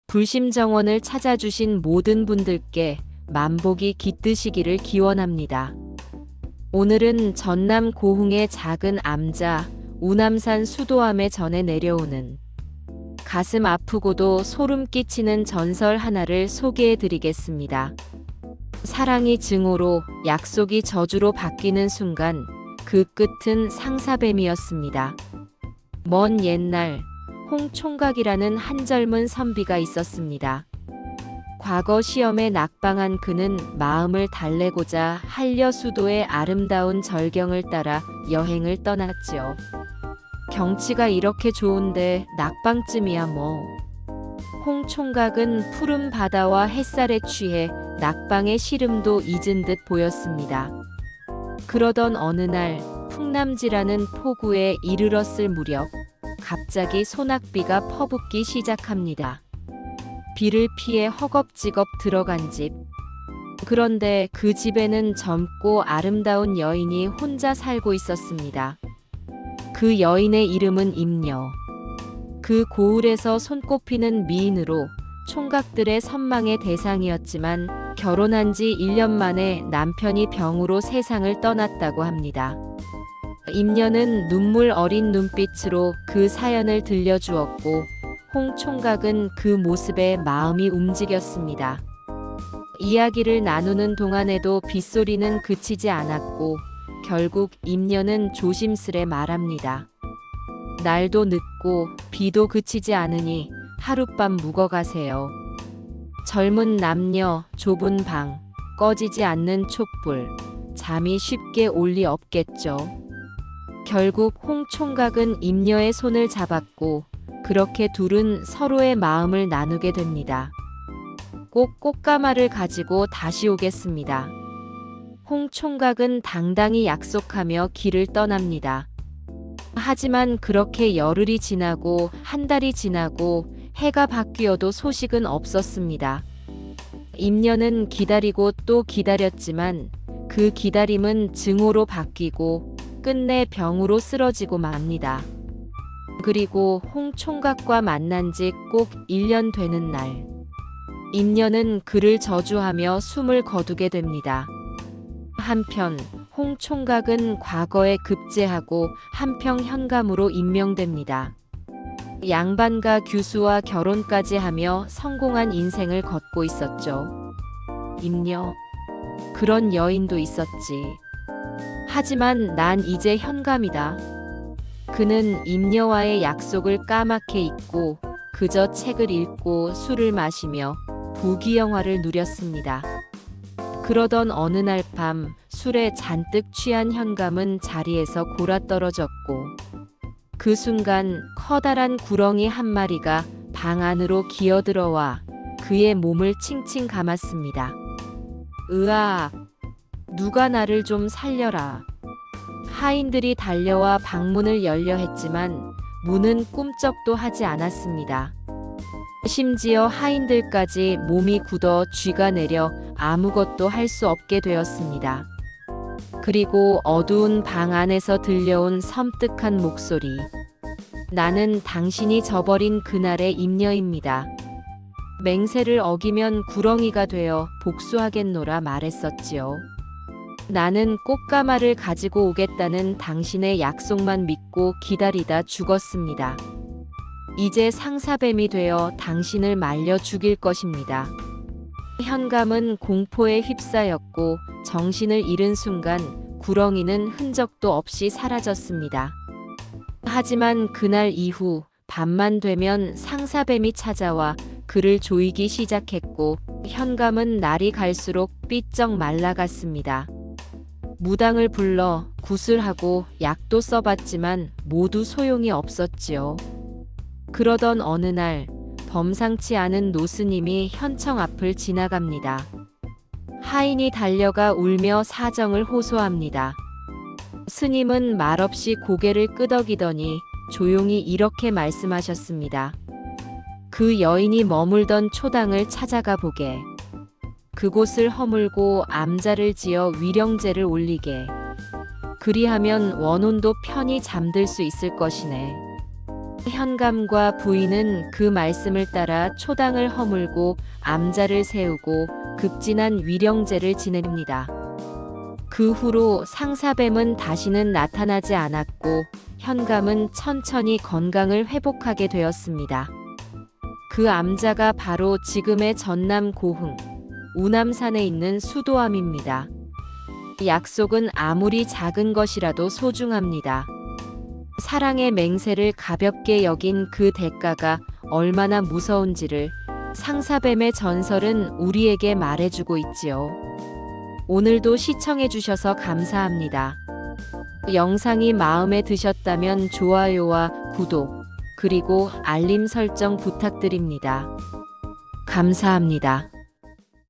불심정원을 찾아주신 모든 분들께 만복이 깃드시기를 기원합니다. 오늘은 전남 고흥의 작은 암자 우남산 수도암에 전해 내려오는 가슴 아프고도 소름 끼치는 전설 하나를 소개해 드리겠습니다. 사랑이 증오로, 약속이 저주로 바뀌는 순간 그 끝은 상사뱀이었습니다. 먼 옛날 홍총각이라는 한 젊은 선비가 있었습니다. 과거 시험에 낙방한 그는 마음을 달래고자 한려수도의 아름다운 절경을 따라 여행을 떠났지요. 경치가 이렇게 좋은데 낙방쯤이야 뭐. 홍총각은 푸른 바다와 햇살에 취해 낙방의 시름도 잊은 듯 보였습니다. 그러던 어느 날 풍남지라는 포구에 이르렀을 무렵 갑자기 소낙비가 퍼붓기 시작합니다. 비를 피해 허겁지겁 들어간 집. 그런데 그 집에는 젊고 아름다운 여인이 혼자 살고 있었습니다. 그 여인의 이름은 임녀. 그 고을에서 손꼽히는 미인으로 총각들의 선망의 대상이었지만 결혼한 지 1년 만에 남편이 병으로 세상을 떠났다고 합니다. 임녀는 눈물 어린 눈빛으로 그 사연을 들려주었고 홍 총각은 그 모습에 마음이 움직였습니다. 이야기를 나누는 동안에도 빗소리는 그치지 않았고 결국 임녀는 조심스레 말합니다. 날도 늦고 비도 그치지 않으니 하룻밤 묵어가세요. 젊은 남녀, 좁은 방, 꺼지지 않는 촛불, 잠이 쉽게 올 리 없겠죠. 결국 홍 총각은 임녀의 손을 잡았고 그렇게 둘은 서로의 마음을 나누게 됩니다. 꼭 꽃가마를 가지고 다시 오겠습니다. 홍 총각은 당당히 약속하며 길을 떠납니다. 하지만 그렇게 열흘이 지나고 한 달이 지나고 해가 바뀌어도 소식은 없었습니다. 임녀는 기다리고 또 기다렸지만 그 기다림은 증오로 바뀌고 끝내 병으로 쓰러지고 맙니다. 그리고 홍 총각과 만난 지 꼭 1년 되는 날, 임녀는 그를 저주하며 숨을 거두게 됩니다. 한편 홍 총각은 과거에 급제하고 한평 현감으로 임명됩니다. 양반가 규수와 결혼까지 하며 성공한 인생을 걷고 있었죠. 임녀, 그런 여인도 있었지. 하지만 난 이제 현감이다. 그는 임녀와의 약속을 까맣게 잊고 그저 책을 읽고 술을 마시며 부귀영화를 누렸습니다. 그러던 어느 날 밤 술에 잔뜩 취한 현감은 자리에서 골아떨어졌고 그 순간 커다란 구렁이 한 마리가 방 안으로 기어들어와 그의 몸을 칭칭 감았습니다. 으악! 누가 나를 좀 살려라. 하인들이 달려와 방문을 열려 했지만 문은 꿈쩍도 하지 않았습니다. 심지어 하인들까지 몸이 굳어 쥐가 내려 아무것도 할 수 없게 되었습니다. 그리고 어두운 방 안에서 들려온 섬뜩한 목소리. 나는 당신이 저버린 그날의 임녀입니다. 맹세를 어기면 구렁이가 되어 복수하겠노라 말했었지요. 나는 꽃가마를 가지고 오겠다는 당신의 약속만 믿고 기다리다 죽었습니다. 이제 상사뱀이 되어 당신을 말려 죽일 것입니다. 현감은 공포에 휩싸였고 정신을 잃은 순간 구렁이는 흔적도 없이 사라졌습니다. 하지만 그날 이후 밤만 되면 상사뱀이 찾아와 그를 조이기 시작했고 현감은 날이 갈수록 삐쩍 말라갔습니다. 무당을 불러 구슬하고 약도 써봤지만 모두 소용이 없었지요. 그러던 어느 날 범상치 않은 노스님이 현청 앞을 지나갑니다. 하인이 달려가 울며 사정을 호소합니다. 스님은 말없이 고개를 끄덕이더니 조용히 이렇게 말씀하셨습니다. 그 여인이 머물던 초당을 찾아가 보게. 그곳을 허물고 암자를 지어 위령제를 올리게. 그리하면 원혼도 편히 잠들 수 있을 것이네. 현감과 부인은 그 말씀을 따라 초당을 허물고 암자를 세우고 급진한 위령제를 지냅니다. 그 후로 상사뱀은 다시는 나타나지 않았고 현감은 천천히 건강을 회복하게 되었습니다. 그 암자가 바로 지금의 전남 고흥, 우남산에 있는 수도암입니다. 약속은 아무리 작은 것이라도 소중합니다. 사랑의 맹세를 가볍게 여긴 그 대가가 얼마나 무서운지를 상사뱀의 전설은 우리에게 말해주고 있지요. 오늘도 시청해주셔서 감사합니다. 영상이 마음에 드셨다면 좋아요와 구독, 그리고 알림 설정 부탁드립니다. 감사합니다.